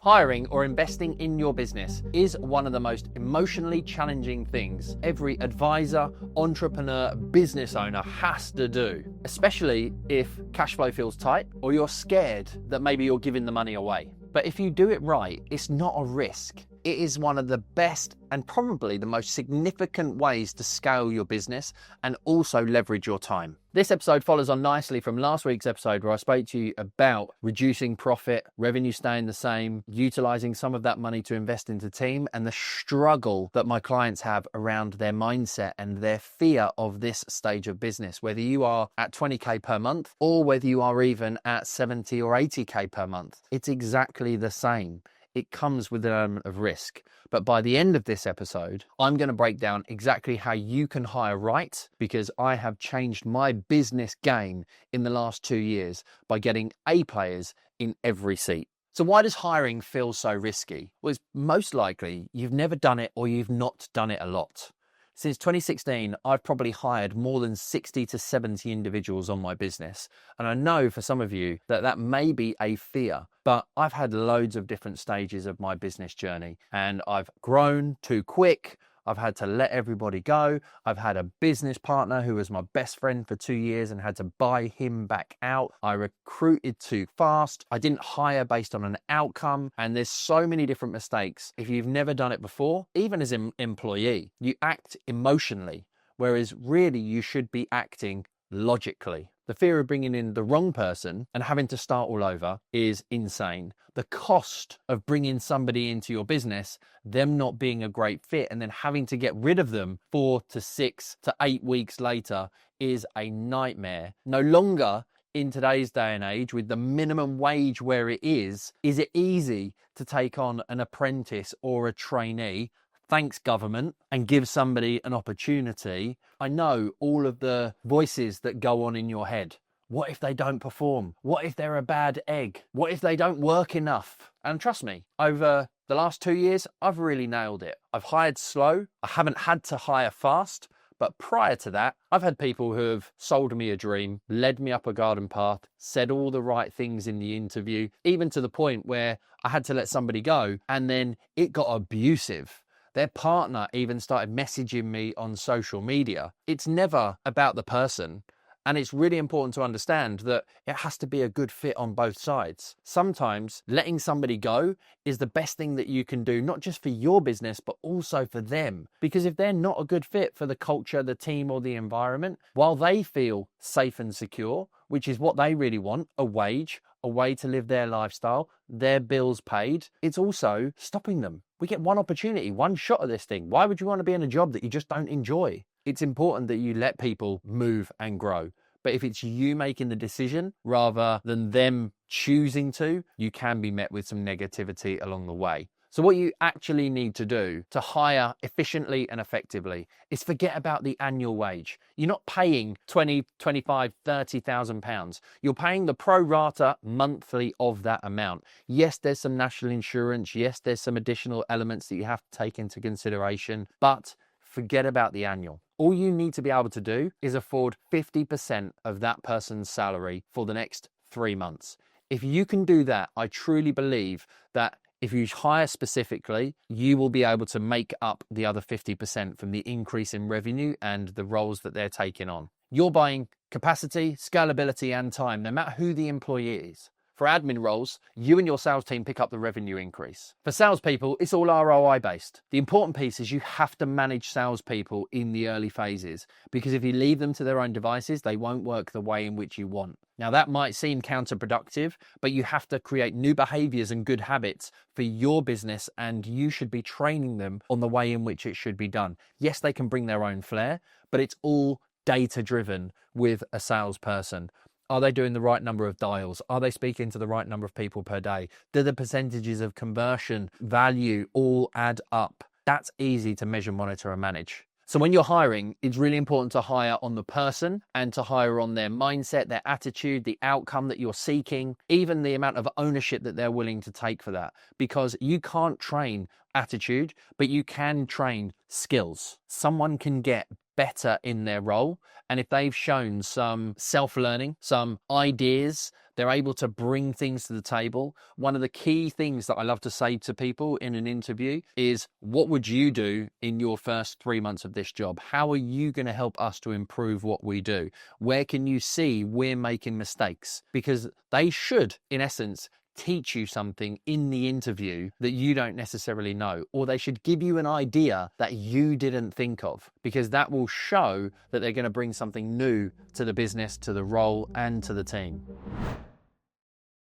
Hiring or investing in your business is one of the most emotionally challenging things every advisor, entrepreneur, business owner has to do, especially if cash flow feels tight or you're scared that maybe you're giving the money away. But if you do it right, it's not a risk. It is one of the best and probably the most significant ways to scale your business and also leverage your time. This episode follows on nicely from last week's episode where I spoke to you about reducing profit, revenue staying the same, utilizing some of that money to invest into team, and the struggle that my clients have around their mindset and their fear of this stage of business, whether you are at 20K per month or whether you are even at 70 or 80K per month. It's exactly the same. It comes with an element of risk. But by the end of this episode, I'm going to break down exactly how you can hire right, because I have changed my business game in the last 2 years by getting A players in every seat. So why does hiring feel so risky? Well, it's most likely you've never done it or you've not done it a lot. Since 2016, I've probably hired more than 60 to 70 individuals on my business. And I know for some of you that that may be a fear, but I've had loads of different stages of my business journey and I've grown too quick. I've had to let everybody go. I've had a business partner who was my best friend for 2 years and had to buy him back out. I recruited too fast. I didn't hire based on an outcome. And there's so many different mistakes. If you've never done it before, even as an employee, you act emotionally, whereas really you should be acting logically. The fear of bringing in the wrong person and having to start all over is insane. The cost of bringing somebody into your business, them not being a great fit, and then having to get rid of them 4 to 6 to 8 weeks later is a nightmare. No longer in today's day and age, with the minimum wage where it is it easy to take on an apprentice or a trainee? Thanks, government, and give somebody an opportunity. I know all of the voices that go on in your head. What if they don't perform? What if they're a bad egg? What if they don't work enough? And trust me, over the last 2 years, I've really nailed it. I've hired slow. I haven't had to hire fast. But prior to that, I've had people who have sold me a dream, led me up a garden path, said all the right things in the interview, even to the point where I had to let somebody go and then it got abusive. Their partner even started messaging me on social media. It's never about the person. And it's really important to understand that it has to be a good fit on both sides. Sometimes letting somebody go is the best thing that you can do, not just for your business, but also for them. Because if they're not a good fit for the culture, the team, or the environment, while they feel safe and secure, which is what they really want, a wage, a way to live their lifestyle, their bills paid, it's also stopping them. We get one opportunity, one shot at this thing. Why would you want to be in a job that you just don't enjoy? It's important that you let people move and grow. But if it's you making the decision rather than them choosing to, you can be met with some negativity along the way. So what you actually need to do to hire efficiently and effectively is forget about the annual wage. You're not paying 20, 25, 30,000 pounds. You're paying the pro rata monthly of that amount. Yes, there's some national insurance. Yes, there's some additional elements that you have to take into consideration, but forget about the annual. All you need to be able to do is afford 50% of that person's salary for the next 3 months. If you can do that, I truly believe that if you hire specifically, you will be able to make up the other 50% from the increase in revenue and the roles that they're taking on. You're buying capacity, scalability, and time, no matter who the employee is. For admin roles, you and your sales team pick up the revenue increase. For salespeople, it's all ROI based. The important piece is you have to manage salespeople in the early phases, because if you leave them to their own devices, they won't work the way in which you want. Now, that might seem counterproductive, but you have to create new behaviors and good habits for your business, and you should be training them on the way in which it should be done. Yes, they can bring their own flair, but it's all data driven with a salesperson. Are they doing the right number of dials? Are they speaking to the right number of people per day? Do the percentages of conversion, value all add up? That's easy to measure, monitor, and manage. So when you're hiring, it's really important to hire on the person and to hire on their mindset, their attitude, the outcome that you're seeking, even the amount of ownership that they're willing to take for that. Because you can't train attitude, but you can train skills. Someone can get better in their role, and if they've shown some self-learning, some ideas They're able to bring things to the table. One of the key things that I love to say to people in an interview is, what would you do in your first 3 months of this job? How are you going to help us to improve what we do? Where can you see we're making mistakes? Because they should, in essence, teach you something in the interview that you don't necessarily know, or they should give you an idea that you didn't think of, because that will show that they're going to bring something new to the business, to the role, and to the team.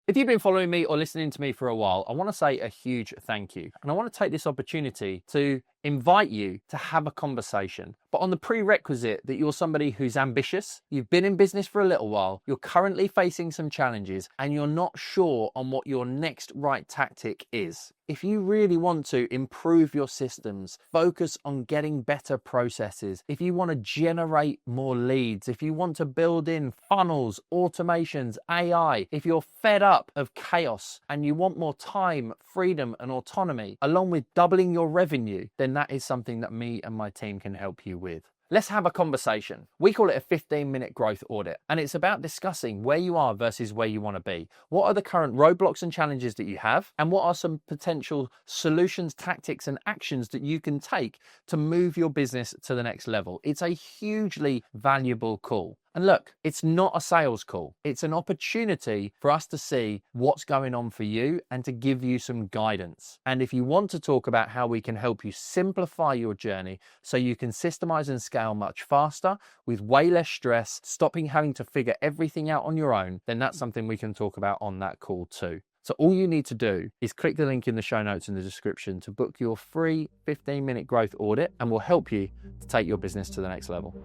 If you've been following me or listening to me for a while, I want to say a huge thank you. And I want to take this opportunity to invite you to have a conversation, but on the prerequisite that you're somebody who's ambitious, you've been in business for a little while, you're currently facing some challenges, and you're not sure on what your next right tactic is. If you really want to improve your systems, focus on getting better processes, if you want to generate more leads, if you want to build in funnels, automations, AI, if you're fed up of chaos and you want more time, freedom, and autonomy, along with doubling your revenue, then that is something that me and my team can help you with. Let's have a conversation. We call it a 15-minute growth audit, and it's about discussing where you are versus where you want to be. What are the current roadblocks and challenges that you have, and what are some potential solutions, tactics, and actions that you can take to move your business to the next level? It's a hugely valuable call. And look, it's not a sales call. It's an opportunity for us to see what's going on for you and to give you some guidance. And if you want to talk about how we can help you simplify your journey so you can systemize and scale much faster with way less stress, stopping having to figure everything out on your own, then that's something we can talk about on that call too. So all you need to do is click the link in the show notes in the description to book your free 15-minute growth audit, and we'll help you to take your business to the next level.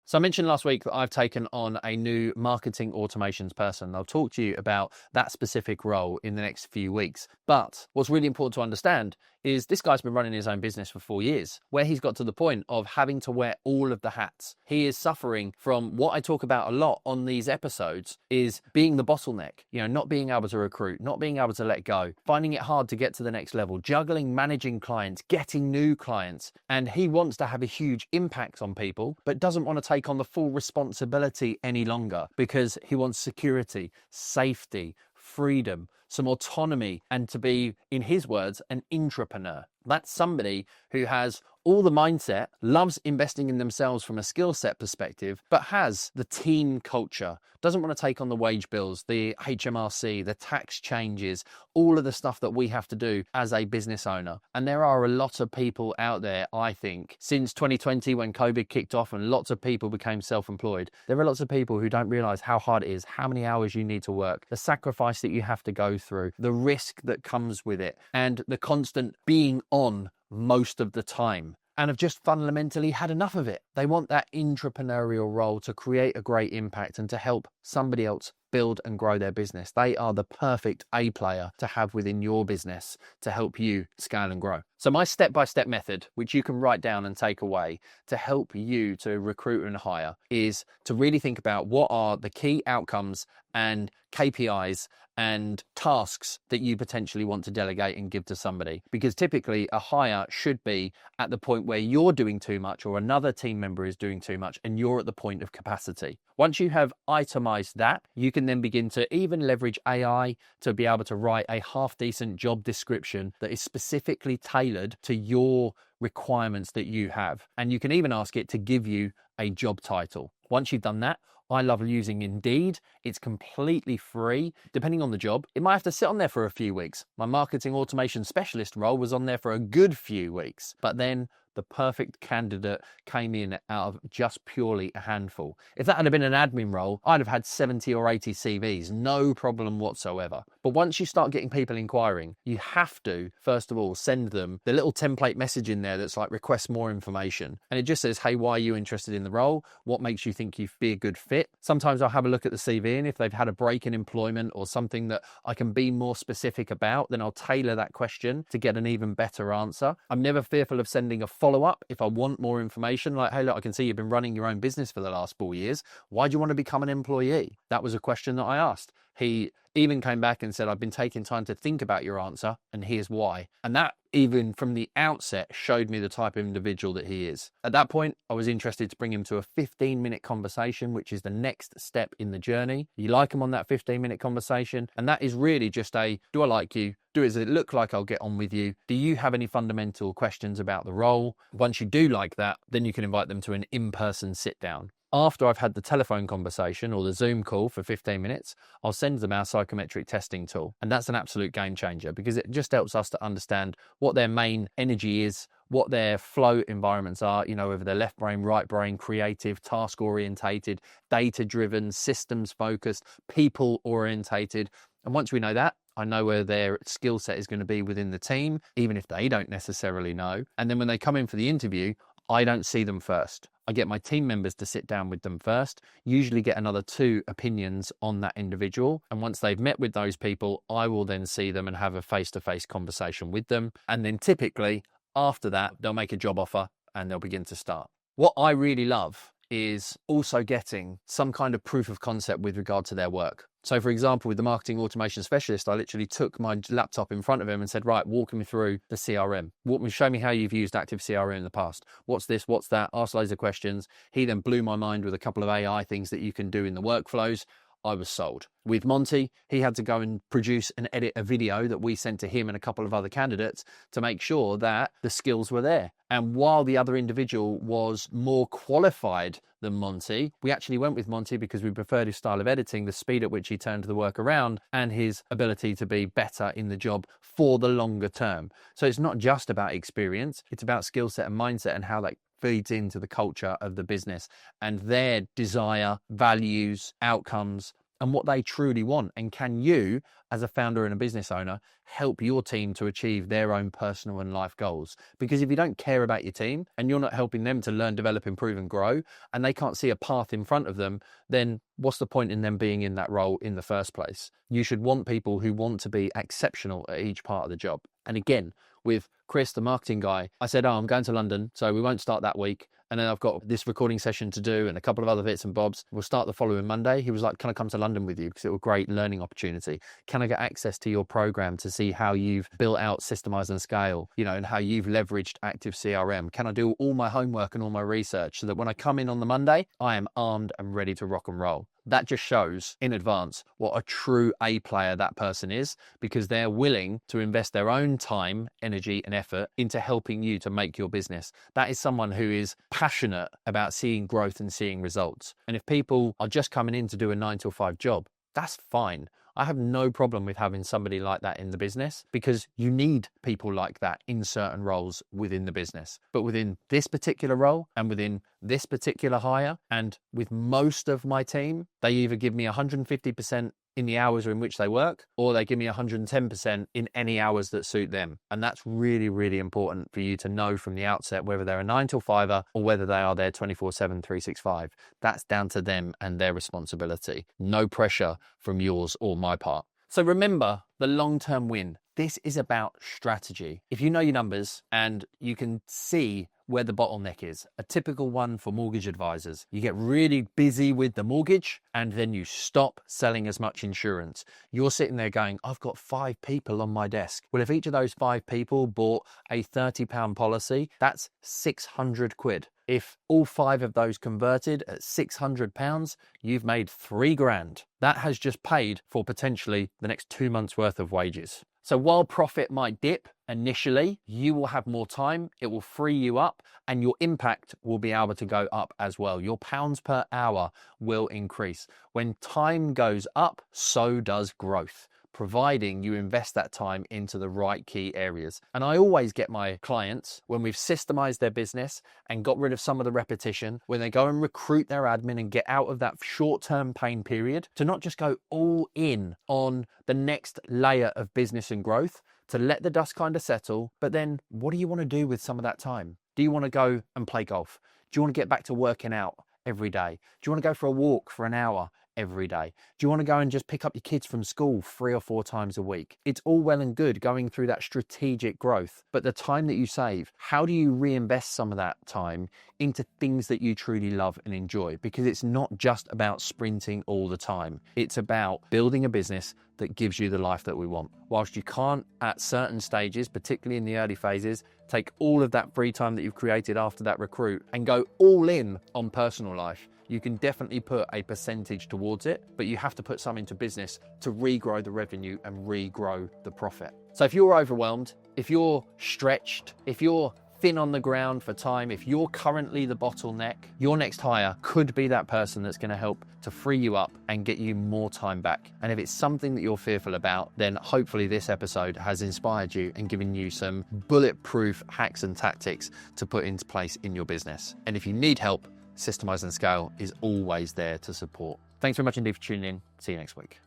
So I mentioned last week that I've taken on a new marketing automations person. I'll talk to you about that specific role in the next few weeks. But what's really important to understand is this guy's been running his own business for 4 years, where he's got to the point of having to wear all of the hats. He is suffering from what I talk about a lot on these episodes, is being the bottleneck, not being able to recruit, not being able to let go, finding it hard to get to the next level, juggling, managing clients, getting new clients. And he wants to have a huge impact on people, but doesn't want to take on the full responsibility any longer, because he wants security, safety, freedom, some autonomy, and to be, in his words, an intrapreneur. That's somebody who has all the mindset, loves investing in themselves from a skill set perspective, but has the team culture, doesn't want to take on the wage bills, the HMRC, the tax changes, all of the stuff that we have to do as a business owner. And there are a lot of people out there, I think, since 2020 when COVID kicked off and lots of people became self-employed, there are lots of people who don't realize how hard it is, how many hours you need to work, the sacrifice that you have to go through, the risk that comes with it, and the constant being on most of the time, and have just fundamentally had enough of it. They want that entrepreneurial role to create a great impact and to help somebody else build and grow their business. They are the perfect A player to have within your business to help you scale and grow. So my step-by-step method, which you can write down and take away to help you to recruit and hire, is to really think about what are the key outcomes and KPIs and tasks that you potentially want to delegate and give to somebody. Because typically a hire should be at the point where you're doing too much or another team member is doing too much and you're at the point of capacity. Once you have itemized that, you can then begin to even leverage AI to be able to write a half-decent job description that is specifically tailored to your requirements that you have. And you can even ask it to give you a job title. Once you've done that, I love using Indeed. It's completely free. Depending on the job, it might have to sit on there for a few weeks. My marketing automation specialist role was on there for a good few weeks, but then the perfect candidate came in out of just purely a handful. If that had been an admin role, I'd have had 70 or 80 CVs, no problem whatsoever. But once you start getting people inquiring, you have to, first of all, send them the little template message in there that's like request more information. And it just says, hey, why are you interested in the role? What makes you think you'd be a good fit? Sometimes I'll have a look at the CV, and if they've had a break in employment or something that I can be more specific about, then I'll tailor that question to get an even better answer. I'm never fearful of sending a follow-up if I want more information, like, hey, look, I can see you've been running your own business for the last 4 years. Why do you want to become an employee? That was a question that I asked. He even came back and said, I've been taking time to think about your answer, and here's why. And that, even from the outset, showed me the type of individual that he is. At that point, I was interested to bring him to a 15-minute conversation, which is the next step in the journey. You like him on that 15-minute conversation, and that is really just a, do I like you? Does it look like I'll get on with you? Do you have any fundamental questions about the role? Once you do like that, then you can invite them to an in-person sit down. After I've had the telephone conversation or the Zoom call for 15 minutes, I'll send them our psychometric testing tool. And that's an absolute game changer because it just helps us to understand what their main energy is, what their flow environments are, whether they're left brain, right brain, creative, task orientated, data driven, systems focused, people orientated. And once we know that, I know where their skill set is going to be within the team, even if they don't necessarily know. And then when they come in for the interview, I don't see them first. I get my team members to sit down with them first, usually get another 2 opinions on that individual. And once they've met with those people, I will then see them and have a face-to-face conversation with them. And then typically after that, they'll make a job offer and they'll begin to start. What I really love is also getting some kind of proof of concept with regard to their work. So for example, with the marketing automation specialist, I literally took my laptop in front of him and said, right, walk me through the CRM. Show me how you've used Active CRM in the past. What's this? What's that? Ask loads of questions. He then blew my mind with a couple of AI things that you can do in the workflows. I was sold. With Monty, he had to go and produce and edit a video that we sent to him and a couple of other candidates to make sure that the skills were there. And while the other individual was more qualified than Monty, we actually went with Monty because we preferred his style of editing, the speed at which he turned the work around, and his ability to be better in the job for the longer term. So it's not just about experience, it's about skill set and mindset and how that feeds into the culture of the business and their desire, values, outcomes, and what they truly want. And can you, as a founder and a business owner, help your team to achieve their own personal and life goals? Because if you don't care about your team and you're not helping them to learn, develop, improve, and grow, and they can't see a path in front of them, then what's the point in them being in that role in the first place? You should want people who want to be exceptional at each part of the job. And again, with Chris, the marketing guy, I said, I'm going to London, so we won't start that week. And then I've got this recording session to do and a couple of other bits and bobs. We'll start the following Monday. He was like, can I come to London with you? Because it was a great learning opportunity. Can I get access to your program to see how you've built out, systemize and scale, and how you've leveraged Active CRM? Can I do all my homework and all my research so that when I come in on the Monday, I am armed and ready to rock and roll? That just shows in advance what a true A player that person is, because they're willing to invest their own time, energy, and effort into helping you to make your business. That is someone who is passionate about seeing growth and seeing results. And if people are just coming in to do a 9 to 5 job, that's fine. I have no problem with having somebody like that in the business, because you need people like that in certain roles within the business. But within this particular role and within this particular hire, and with most of my team, they either give me 150% in the hours in which they work, or they give me 110% in any hours that suit them. And that's really, really important for you to know from the outset, whether they're a 9 to 5er or whether they are there 24/7, 365. That's down to them and their responsibility. No pressure from yours or my part. So remember the long-term win. This is about strategy. If you know your numbers and you can see where the bottleneck is, a typical one for mortgage advisors, you get really busy with the mortgage and then you stop selling as much insurance. You're sitting there going, I've got 5 people on my desk. Well, if each of those 5 people bought a £30 policy, that's 600 quid. If all 5 of those converted at £600, you've made 3 grand. That has just paid for potentially the next 2 months worth of wages. So while profit might dip initially, you will have more time, it will free you up, and your impact will be able to go up as well. Your pounds per hour will increase. When time goes up, so does growth, providing you invest that time into the right key areas. And I always get my clients, when we've systemized their business and got rid of some of the repetition, when they go and recruit their admin and get out of that short-term pain period, to not just go all in on the next layer of business and growth, to let the dust kind of settle. But then what do you want to do with some of that time? Do you want to go and play golf? Do you want to get back to working out every day? Do you want to go for a walk for an hour every day? Do you want to go and just pick up your kids from school 3 or 4 times a week? It's all well and good going through that strategic growth, but the time that you save, how do you reinvest some of that time into things that you truly love and enjoy? Because it's not just about sprinting all the time. It's about building a business that gives you the life that we want. Whilst you can't at certain stages, particularly in the early phases, take all of that free time that you've created after that recruit and go all in on personal life, you can definitely put a percentage towards it, but you have to put some into business to regrow the revenue and regrow the profit. So if you're overwhelmed, if you're stretched, if you're thin on the ground for time, if you're currently the bottleneck, your next hire could be that person that's going to help to free you up and get you more time back. And if it's something that you're fearful about, then hopefully this episode has inspired you and given you some bulletproof hacks and tactics to put into place in your business. And if you need help, Systemize and Scale is always there to support. Thanks very much indeed for tuning in. See you next week.